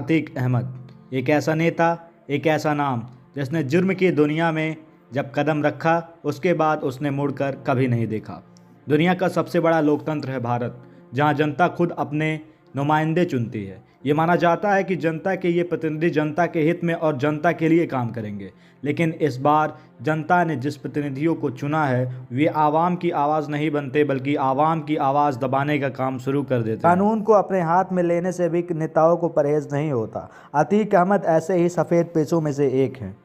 अतीक अहमद एक ऐसा नेता, एक ऐसा नाम जिसने जुर्म की दुनिया में जब कदम रखा उसके बाद उसने मुड़कर कभी नहीं देखा। दुनिया का सबसे बड़ा लोकतंत्र है भारत, जहां जनता खुद अपने नुमाइंदे चुनती है। ये माना जाता है कि जनता के ये प्रतिनिधि जनता के हित में और जनता के लिए काम करेंगे, लेकिन इस बार जनता ने जिस प्रतिनिधियों को चुना है वे आवाम की आवाज़ नहीं बनते, बल्कि आवाम की आवाज़ दबाने का काम शुरू कर देते हैं। कानून को अपने हाथ में लेने से भी नेताओं को परहेज नहीं होता। अतीक अहमद ऐसे ही सफ़ेद पेशों में से एक हैं।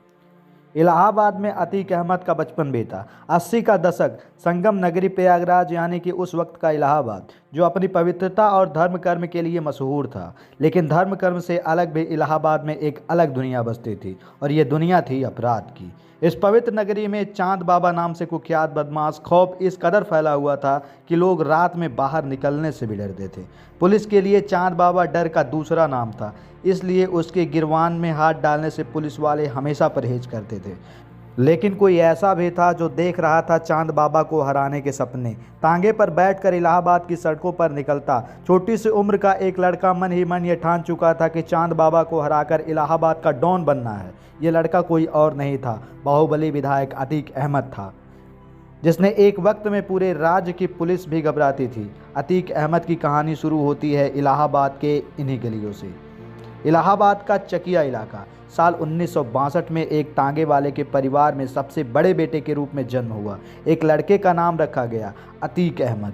इलाहाबाद में अतीक अहमद का बचपन बीता। 80 का दशक, संगम नगरी प्रयागराज यानी कि उस वक्त का इलाहाबाद, जो अपनी पवित्रता और धर्म कर्म के लिए मशहूर था। लेकिन धर्म कर्म से अलग भी इलाहाबाद में एक अलग दुनिया बसती थी, और ये दुनिया थी अपराध की। इस पवित्र नगरी में चांद बाबा नाम से कुख्यात बदमाश खौफ इस कदर फैला हुआ था कि लोग रात में बाहर निकलने से भी डरते थे। पुलिस के लिए चांद बाबा डर का दूसरा नाम था, इसलिए उसके गिरवान में हाथ डालने से पुलिस वाले हमेशा परहेज करते थे। लेकिन कोई ऐसा भी था जो देख रहा था चांद बाबा को हराने के सपने। तांगे पर बैठकर इलाहाबाद की सड़कों पर निकलता छोटी सी उम्र का एक लड़का मन ही मन ये ठान चुका था कि चांद बाबा को हराकर इलाहाबाद का डॉन बनना है। ये लड़का कोई और नहीं था, बाहुबली विधायक अतीक अहमद था, जिसने एक वक्त में पूरे राज्य की पुलिस भी घबराती थी। अतीक अहमद की कहानी शुरू होती है इलाहाबाद के इन्हीं गलियों से। इलाहाबाद का चकिया इलाका। साल 1962 में एक तांगे वाले के परिवार में सबसे बड़े बेटे के रूप में जन्म हुआ। एक लड़के का नाम रखा गया अतीक अहमद।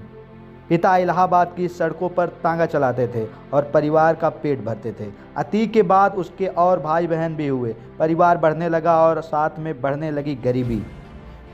पिता इलाहाबाद की सड़कों पर तांगा चलाते थे और परिवार का पेट भरते थे। अतीक के बाद उसके और भाई बहन भी हुए। परिवार बढ़ने लगा और साथ में बढ़ने लगी गरीबी।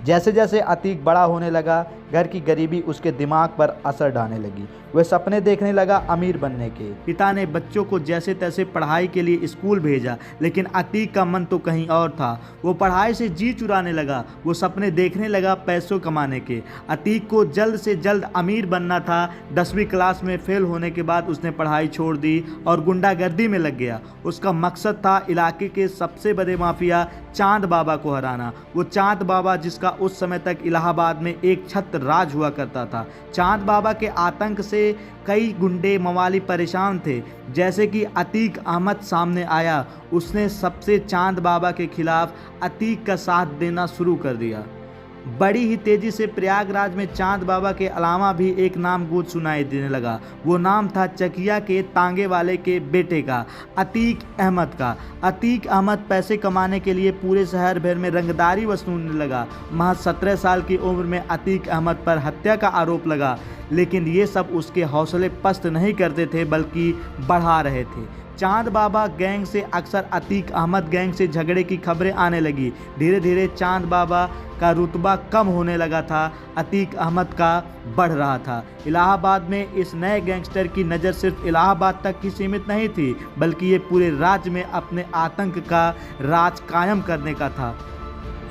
जैसे जैसे अतीक बड़ा होने लगा, घर की गरीबी उसके दिमाग पर असर डालने लगी। वह सपने देखने लगा अमीर बनने के। पिता ने बच्चों को जैसे तैसे पढ़ाई के लिए स्कूल भेजा, लेकिन अतीक का मन तो कहीं और था। वो पढ़ाई से जी चुराने लगा, वो सपने देखने लगा पैसों कमाने के। अतीक को जल्द से जल्द अमीर बनना था। 10वीं क्लास में फेल होने के बाद उसने पढ़ाई छोड़ दी और गुंडागर्दी में लग गया। उसका मकसद था इलाके के सबसे बड़े माफिया चांद बाबा को हराना। वो चांद बाबा जिसका उस समय तक इलाहाबाद में एक छत्र राज हुआ करता था। चांद बाबा के आतंक से कई गुंडे मवाली परेशान थे। जैसे कि अतीक अहमद सामने आया, उसने सबसे चांद बाबा के खिलाफ अतीक का साथ देना शुरू कर दिया। बड़ी ही तेजी से प्रयागराज में चांद बाबा के अलावा भी एक नाम गूंज सुनाई देने लगा। वो नाम था चकिया के तांगे वाले के बेटे का, अतीक अहमद का। अतीक अहमद पैसे कमाने के लिए पूरे शहर भर में रंगदारी वसूलने लगा। महज 17 साल की उम्र में अतीक अहमद पर हत्या का आरोप लगा, लेकिन ये सब उसके हौसले पस्त नहीं करते थे, बल्कि बढ़ा रहे थे। चांद बाबा गैंग से अक्सर अतीक अहमद गैंग से झगड़े की खबरें आने लगी। धीरे धीरे चांद बाबा का रुतबा कम होने लगा था, अतीक अहमद का बढ़ रहा था। इलाहाबाद में इस नए गैंगस्टर की नज़र सिर्फ इलाहाबाद तक ही सीमित नहीं थी, बल्कि ये पूरे राज्य में अपने आतंक का राज कायम करने का था।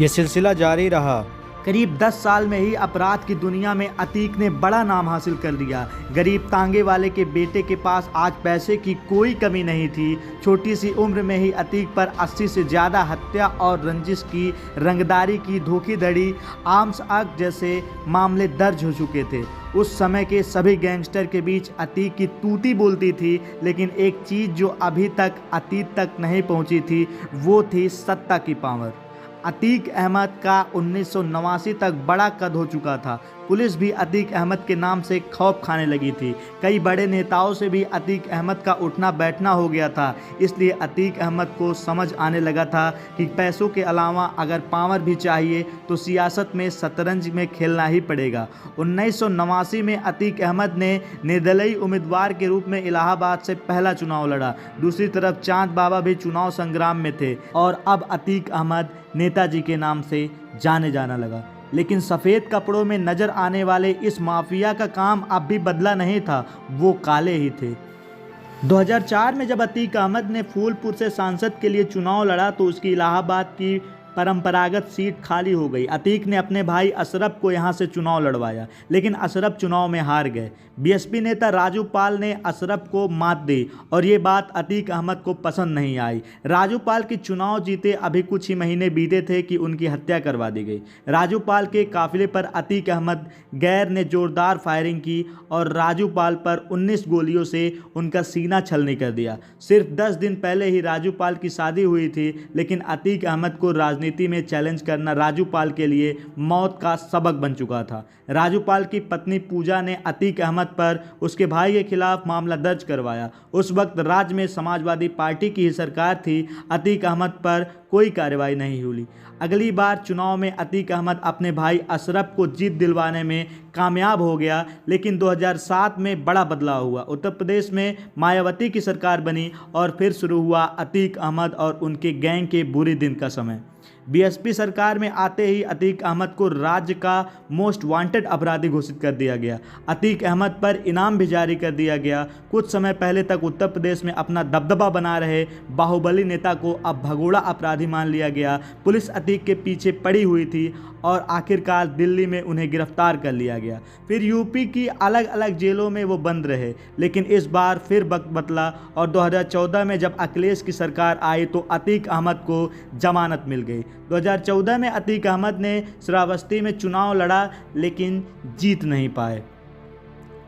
ये सिलसिला जारी रहा। करीब 10 साल में ही अपराध की दुनिया में अतीक ने बड़ा नाम हासिल कर लिया। गरीब तांगे वाले के बेटे के पास आज पैसे की कोई कमी नहीं थी। छोटी सी उम्र में ही अतीक पर 80 से ज़्यादा हत्या और रंजिश की, रंगदारी की, धोखाधड़ी, आर्म्स एक्ट जैसे मामले दर्ज हो चुके थे। उस समय के सभी गैंगस्टर के बीच अतीक की तूती बोलती थी, लेकिन एक चीज़ जो अभी तक अतीत तक नहीं पहुंची थी, वो थी सत्ता की पावर। अतीक अहमद का 1989 तक बड़ा कद हो चुका था। पुलिस भी अतीक अहमद के नाम से खौफ खाने लगी थी। कई बड़े नेताओं से भी अतीक अहमद का उठना बैठना हो गया था। इसलिए अतीक अहमद को समझ आने लगा था कि पैसों के अलावा अगर पावर भी चाहिए तो सियासत में शतरंज में खेलना ही पड़ेगा। 1989 में अतीक अहमद ने निर्दलीय उम्मीदवार के रूप में इलाहाबाद से पहला चुनाव लड़ा। दूसरी तरफ चांद बाबा भी चुनाव संग्राम में थे और अब अतीक अहमद नेताजी के नाम से जाने जाना लगा। लेकिन सफ़ेद कपड़ों में नज़र आने वाले इस माफिया का काम अब भी बदला नहीं था, वो काले ही थे। 2004 में जब अतीक अहमद ने फूलपुर से सांसद के लिए चुनाव लड़ा तो उसकी इलाहाबाद की परंपरागत सीट खाली हो गई। अतीक ने अपने भाई अशरफ को यहां से चुनाव लड़वाया, लेकिन अशरफ चुनाव में हार गए। बीएसपी नेता राजू पाल ने अशरफ को मात दी और ये बात अतीक अहमद को पसंद नहीं आई। राजू पाल की चुनाव जीते अभी कुछ ही महीने बीते थे कि उनकी हत्या करवा दी गई। राजू पाल के काफिले पर अतीक अहमद गैर ने जोरदार फायरिंग की और राजू पाल पर 19 गोलियों से उनका सीना छलनी कर दिया। सिर्फ 10 दिन पहले ही राजू पाल की शादी हुई थी, लेकिन अतीक अहमद को राजनीति में चैलेंज करना राजू पाल के लिए मौत का सबक बन चुका था। राजू पाल की पत्नी पूजा ने अतीक अहमद पर उसके भाई के खिलाफ मामला दर्ज करवाया। उस वक्त राज्य में समाजवादी पार्टी की ही सरकार थी। अतीक अहमद पर कोई कार्रवाई नहीं हुई। अगली बार चुनाव में अतीक अहमद अपने भाई अशरफ को जीत दिलवाने में कामयाब हो गया, लेकिन 2007 में बड़ा बदलाव हुआ। उत्तर प्रदेश में मायावती की सरकार बनी और फिर शुरू हुआ अतीक अहमद और उनके गैंग के बुरे दिन का समय। बीएसपी सरकार में आते ही अतीक अहमद को राज्य का मोस्ट वांटेड अपराधी घोषित कर दिया गया। अतीक अहमद पर इनाम भी जारी कर दिया गया। कुछ समय पहले तक उत्तर प्रदेश में अपना दबदबा बना रहे बाहुबली नेता को अब भगोड़ा अपराधी मान लिया गया। पुलिस अतीक के पीछे पड़ी हुई थी और आखिरकार दिल्ली में उन्हें गिरफ्तार कर लिया गया। फिर यूपी की अलग अलग जेलों में वो बंद रहे, लेकिन इस बार फिर वक्त बदला और 2014 में जब अखिलेश की सरकार आई तो अतीक अहमद को जमानत मिल गई। 2014 में अतीक अहमद ने श्रावस्ती में चुनाव लड़ा, लेकिन जीत नहीं पाए।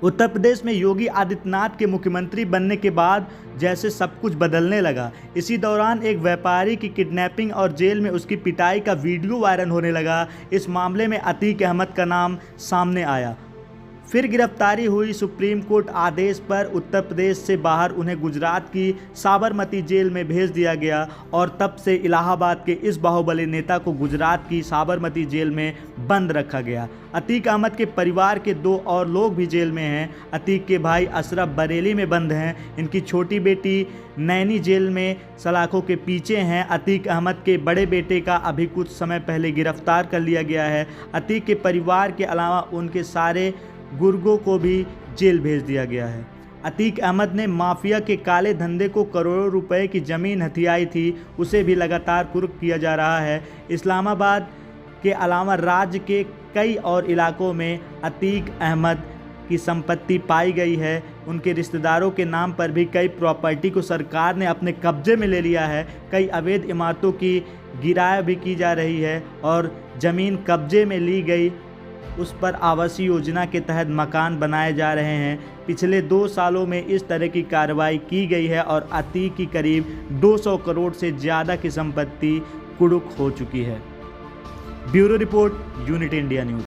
उत्तर प्रदेश में योगी आदित्यनाथ के मुख्यमंत्री बनने के बाद जैसे सब कुछ बदलने लगा। इसी दौरान एक व्यापारी की किडनैपिंग और जेल में उसकी पिटाई का वीडियो वायरल होने लगा। इस मामले में अतीक अहमद का नाम सामने आया। फिर गिरफ्तारी हुई। सुप्रीम कोर्ट आदेश पर उत्तर प्रदेश से बाहर उन्हें गुजरात की साबरमती जेल में भेज दिया गया और तब से इलाहाबाद के इस बाहुबली नेता को गुजरात की साबरमती जेल में बंद रखा गया। अतीक अहमद के परिवार के 2 और लोग भी जेल में हैं। अतीक के भाई अशरफ बरेली में बंद हैं। इनकी छोटी बेटी नैनी जेल में सलाखों के पीछे हैं। अतीक अहमद के बड़े बेटे का अभी कुछ समय पहले गिरफ्तार कर लिया गया है। अतीक के परिवार के अलावा उनके सारे गुर्गों को भी जेल भेज दिया गया है। अतीक अहमद ने माफिया के काले धंधे को करोड़ों रुपए की ज़मीन हथियाई थी, उसे भी लगातार कुर्क किया जा रहा है। इस्लामाबाद के अलावा राज्य के कई और इलाकों में अतीक अहमद की संपत्ति पाई गई है। उनके रिश्तेदारों के नाम पर भी कई प्रॉपर्टी को सरकार ने अपने कब्जे में ले लिया है। कई अवैध इमारतों की गिराया भी की जा रही है और ज़मीन कब्जे में ली गई उस पर आवासीय योजना के तहत मकान बनाए जा रहे हैं। पिछले 2 सालों में इस तरह की कार्रवाई की गई है और अतीक की करीब 200 करोड़ से ज़्यादा की संपत्ति कुड़क हो चुकी है। Bureau report, unit India news.